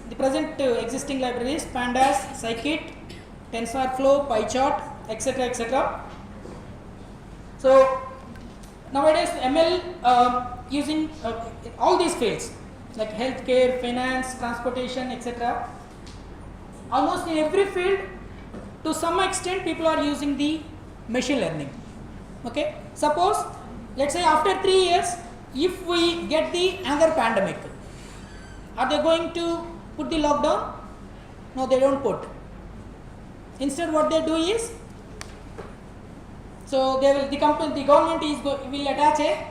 the present existing libraries: pandas, scikit, tensorflow, pychart, etc., etc. So nowadays ML using all these fields like healthcare, finance, transportation, etc. Almost in every field, to some extent, people are using the machine learning. Okay, suppose let's say after 3 years, if we get the another pandemic, are they going to put the lockdown? No, they don't put. Instead, what they do is, so they will, the government is will attach a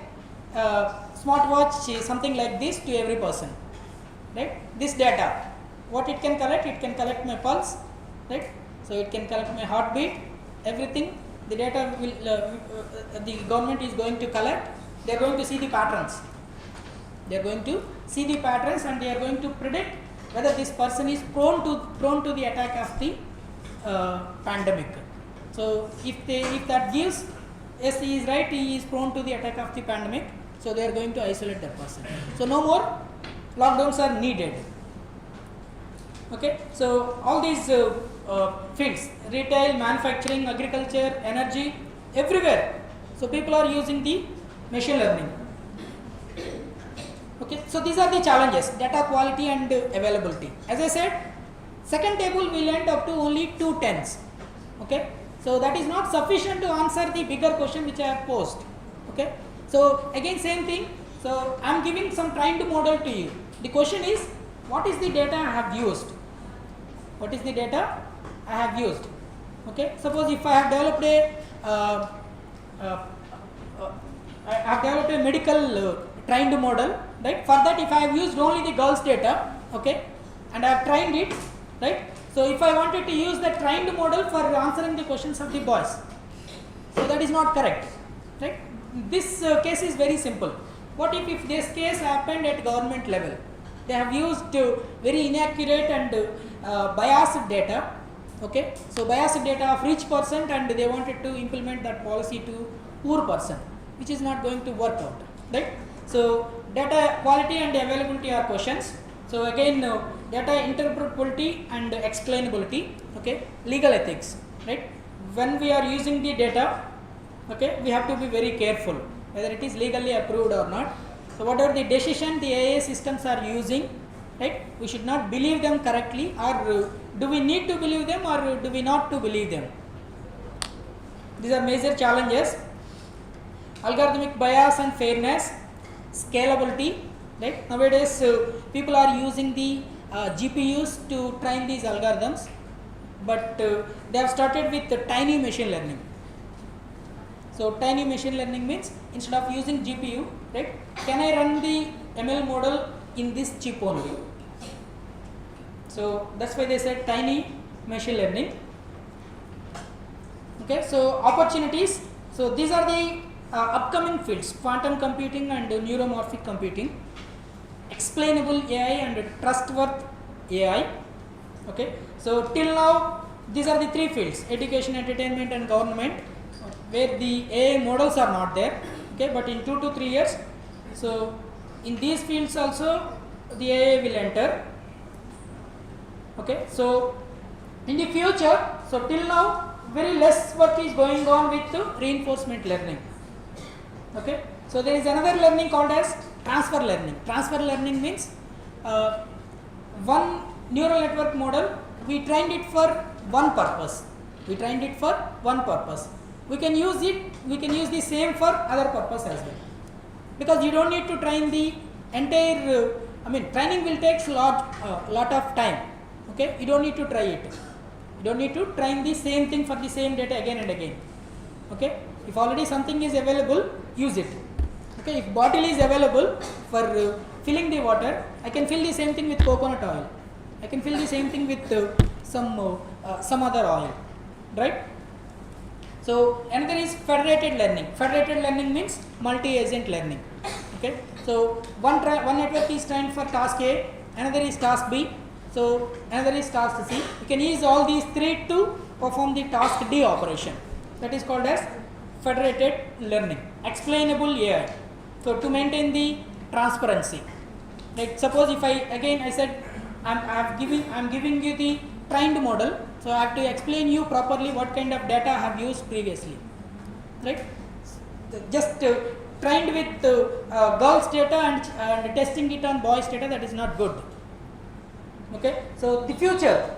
smartwatch, something like this, to every person, right? This data, what it can collect my pulse, right? So it can collect my heartbeat, everything. The data will the government is going to collect. They are going to see the patterns. They are going to see the patterns, and they are going to predict whether this person is prone to the attack of the pandemic. So if that gives, yes, he is right, he is prone to the attack of the pandemic, so they are going to isolate that person. So no more lockdowns are needed. Okay, so all these fields, retail, manufacturing, agriculture, energy, everywhere. So people are using the machine learning. Okay, so these are the challenges: data quality and availability. As I said, second table will end up to only 2 tens. Okay, so that is not sufficient to answer the bigger question which I have posed. Okay, so again same thing. So I am giving some trained model to you. The question is, what is the data I have used? What is the data I have used? Okay, suppose if I have developed a medical trained model, right? For that, if I have used only the girls' data, okay, and I have trained it, right? So if I wanted to use the trained model for answering the questions of the boys, so that is not correct, right? This case is very simple. What if this case happened at government level? They have used very inaccurate and biased data. Okay, so biased data of rich person, and they wanted to implement that policy to poor person, which is not going to work out, right? So data quality and availability are questions. So again, data interpretability and explainability. Okay, legal ethics, right? When we are using the data, okay, we have to be very careful whether it is legally approved or not. So whatever the decision the AI systems are using, right, we should not believe them correctly, or do we need to believe them, or do we not to believe them? These are major challenges. Algorithmic bias and fairness, scalability, right? Nowadays people are using the GPUs to train these algorithms, but they have started with the tiny machine learning. So tiny machine learning means, instead of using GPU, right, can I run the ML model in this chip only? So that's why they said tiny machine learning. Okay, so opportunities. So these are the upcoming fields: quantum computing and neuromorphic computing, explainable AI and trustworthy AI. Okay, so till now these are the 3 fields: education, entertainment, and government, where the AI models are not there. Okay, but in 2 to 3 years, so in these fields also the AI will enter. Okay, so in the future, so till now very less work is going on with reinforcement learning. Okay, so there is another learning called as transfer learning. Transfer learning means one neural network model, we trained it for one purpose. We trained it for one purpose. We can use it. We can use the same for other purpose as well, because you don't need to train the entire. Training will take lot of time. Okay, you don't need to try it. You don't need to train the same thing for the same data again and again. Okay, if already something is available, use it. Okay, if bottle is available for filling the water, I can fill the same thing with coconut oil. I can fill the same thing with some other oil, right? So another is federated learning. Federated learning means multi-agent learning. Okay, so one network is trained for task A, another is task B, so another is task C. You can use all these 3 to perform the task D operation. That is called as federated learning. Explainable AI. So to maintain the transparency. Like suppose if I said I'm giving you the trained model, so I have to explain you properly what kind of data I have used previously, right? Just trained with girls data and testing it on boys data, that is not good. Okay, so the future,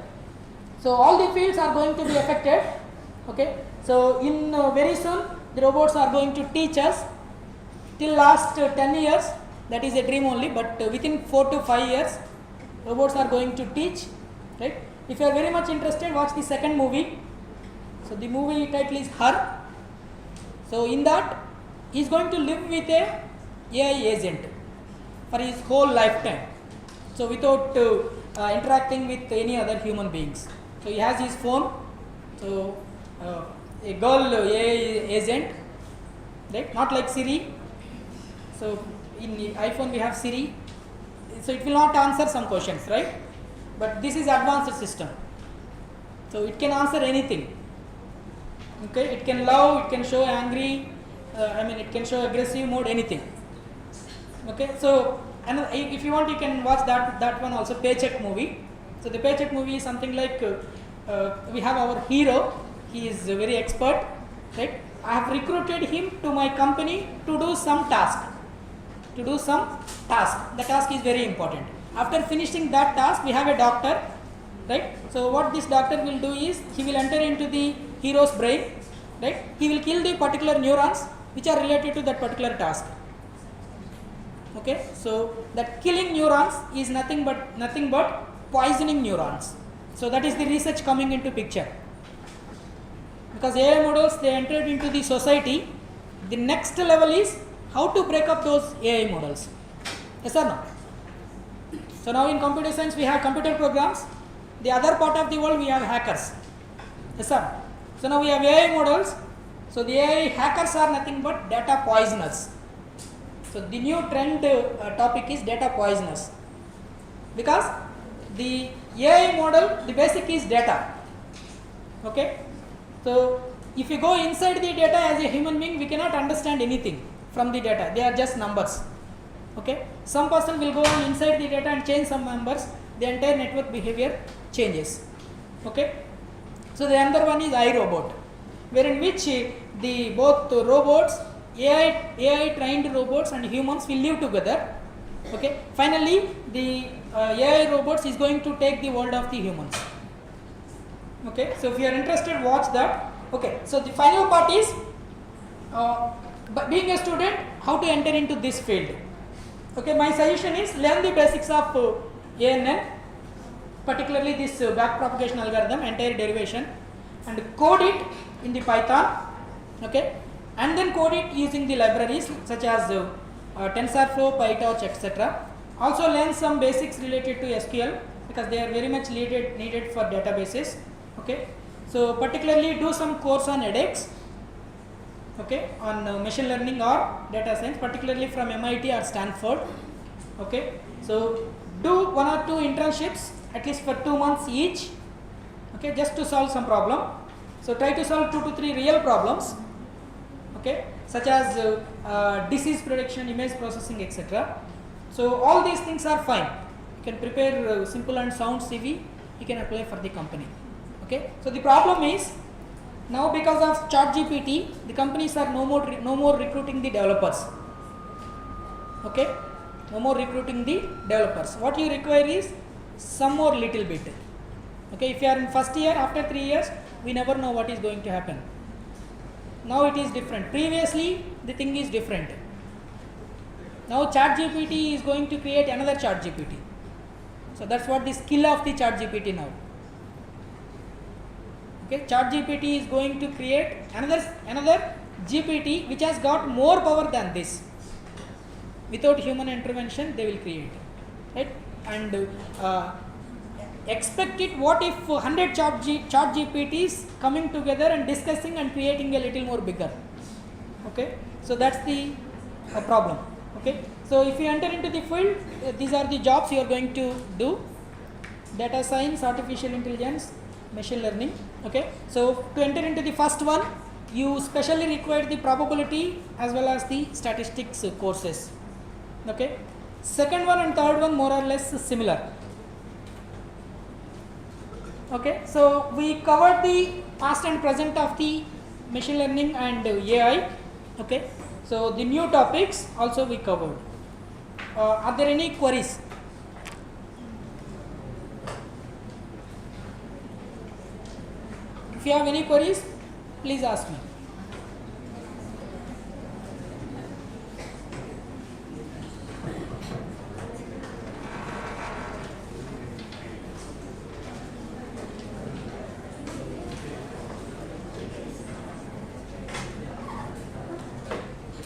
so all the fields are going to be affected. Okay, so in very soon the robots are going to teach us. Till last 10 years, that is a dream only, but within 4 to 5 years robots are going to teach, right? If you are very much interested, watch the second movie. So the movie title is Her. So in that, he is going to live with a AI agent for his whole lifetime, so without interacting with any other human beings. So he has his phone, so a girl AI agent, right? Not like Siri. So in the iPhone we have Siri, so it will not answer some questions, right? But this is advanced system, so it can answer anything. Okay, it can love, it can show angry, it can show aggressive mode, anything. Okay, so and if you want, you can watch that one also, Paycheck movie. So the Paycheck movie is something like we have our hero, he is very expert, right? I have recruited him to my company to do some task. The task is very important. After finishing that task, we have a doctor, right? So what this doctor will do is, he will enter into the hero's brain, right? He will kill the particular neurons which are related to that particular task. Okay, so that killing neurons is nothing but poisoning neurons. So that is the research coming into picture. Because AI models, they entered into the society, the next level is how to break up those AI models. Yes or no? So now in computer science we have computer programs, the other part of the world we have hackers. Yes sir? So now we have AI models, so the AI hackers are nothing but data poisoners. So the new trend topic is data poisoners, because the AI model, the basic is data. Okay, so if you go inside the data as a human being, we cannot understand anything from the data, they are just numbers. Okay, some person will go on inside the data and change some numbers, the entire network behavior changes. Okay, so the another one is iRobot, wherein which the both robots, AI trained robots and humans will live together. Okay, finally the AI robots is going to take the world of the humans. Okay, so if you are interested, watch that. Okay, so the final part is being a student, how to enter into this field. Okay, my suggestion is learn the basics of ANN, particularly this backpropagation algorithm, entire derivation, and code it in the Python. Okay, and then code it using the libraries such as TensorFlow, PyTorch, etc. Also learn some basics related to SQL, because they are very much needed for databases. Okay, so particularly do some course on edX, okay, on machine learning or data science, particularly from MIT or Stanford. Okay, so do 1 or 2 internships at least for 2 months each, okay, just to solve some problem. So try to solve 2 to 3 real problems, okay, such as disease prediction, image processing, etc. So all these things are fine. You can prepare simple and sound CV, you can apply for the company. Okay, so the problem is, now because of ChatGPT, the companies are no more recruiting the developers. Okay, no more recruiting the developers. What you require is some more little bit. Okay, if you are in first year, after 3 years, we never know what is going to happen. Now it is different. Previously, the thing is different. Now ChatGPT is going to create another ChatGPT. So that's what the skill of the ChatGPT now. Okay, ChatGPT is going to create another GPT which has got more power than this. Without human intervention, they will create, right? And expect it. What if 100 ChatGPTs coming together and discussing and creating a little more bigger? Okay, so that's the problem. Okay, so if you enter into the field, these are the jobs you are going to do: data science, artificial intelligence, machine learning. Okay, so to enter into the first one, you specially require the probability as well as the statistics courses. Okay, second one and third one more or less similar. Okay, so we covered the past and present of the machine learning and AI. Okay, so the new topics also we covered. Are there any queries? If you have any queries, please ask me.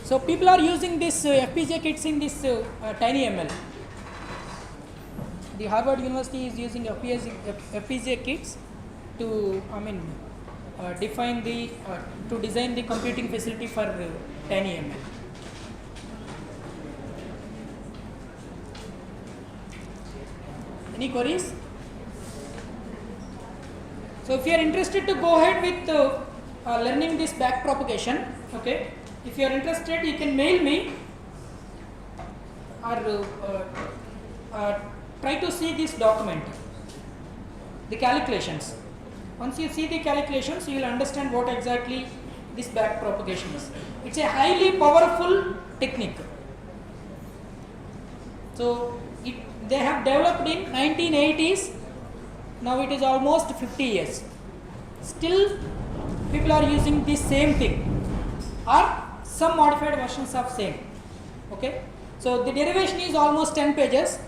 So people are using this FPGA kits in this tiny ML. The Harvard University is using FPGA kits to, define the to design the computing facility for tiny ML. Any queries? So if you are interested to go ahead with learning this back propagation, okay. If you are interested, you can mail me or try to see this document, the calculations. Once you see the calculations, you will understand what exactly this back propagation is. It's a highly powerful technique. So they have developed in 1980s. Now it is almost 50 years. Still, people are using the same thing or some modified versions of same. Okay, so the derivation is almost 10 pages.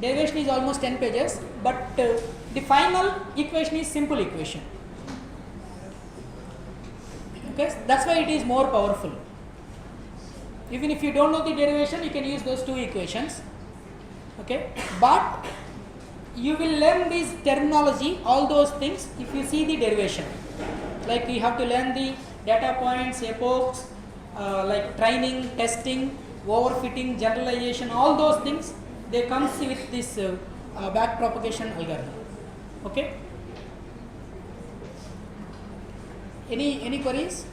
Derivation is almost 10 pages, but the final equation is simple equation. Okay, that's why it is more powerful. Even if you don't know the derivation, you can use those two equations. Okay, but you will learn this terminology, all those things, if you see the derivation. Like you have to learn the data points, epochs, like training, testing, overfitting, generalization, all those things, they comes with this back propagation algorithm. Okay. Any queries?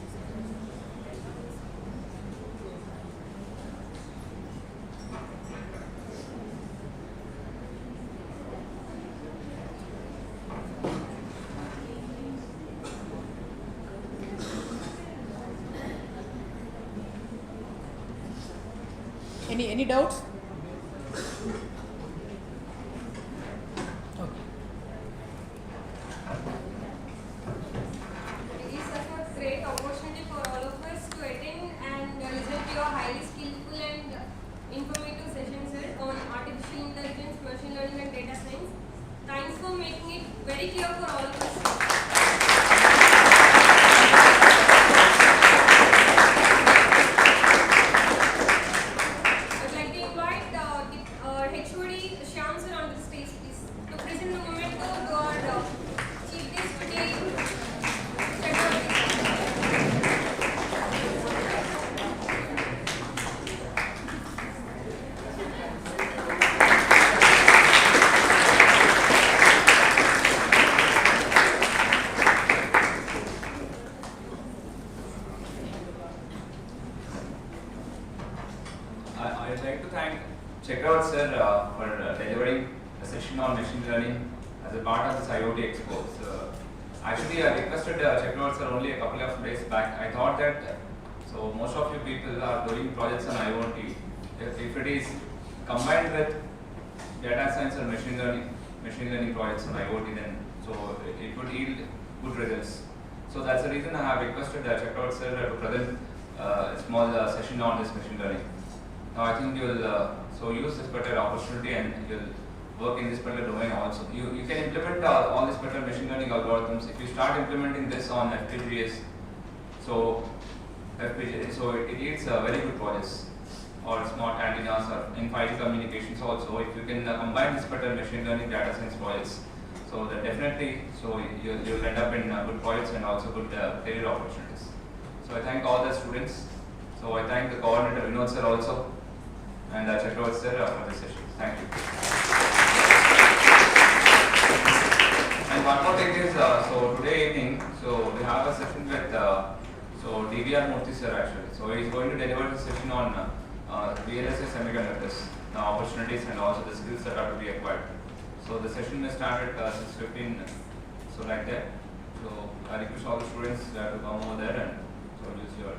Any doubts? Okay. It is such a great opportunity for all of us to attend and listen to your highly skillful and informative sessions here on artificial intelligence, machine learning and data science. Thanks for making it very clear for all of us. I'd like to thank Chakravarthi sir for delivering a session on machine learning as a part of this IoT Expo. So, actually, I requested Chakravarthi sir only a couple of days back. I thought that so most of you people are doing projects on IoT. If it is combined with data science and machine learning projects on IoT, then so it would yield good results. So that's the reason I have requested Chakravarthi sir to present a small session on this machine learning. Now I think you'll so use this particular opportunity and you'll work in this particular domain also. You can implement all these particular machine learning algorithms. If you start implementing this on FPGAs, so it yields very good projects or smart antennas or in 5G communications also. If you can combine this particular machine learning data science projects, so that definitely so you'll end up in good projects and also good career opportunities. So I thank all the students. So I thank the coordinator Vinod sir also and Chakravarthi sir for this session. Thank you. And one more thing is so today evening so we have a session with so DVR Murthy sir actually. So he is going to deliver the session on VLSI semiconductors, the opportunities and also the skills that are to be acquired. So the session may start at 6:15. So like that. So I request all the students to come over there and so use your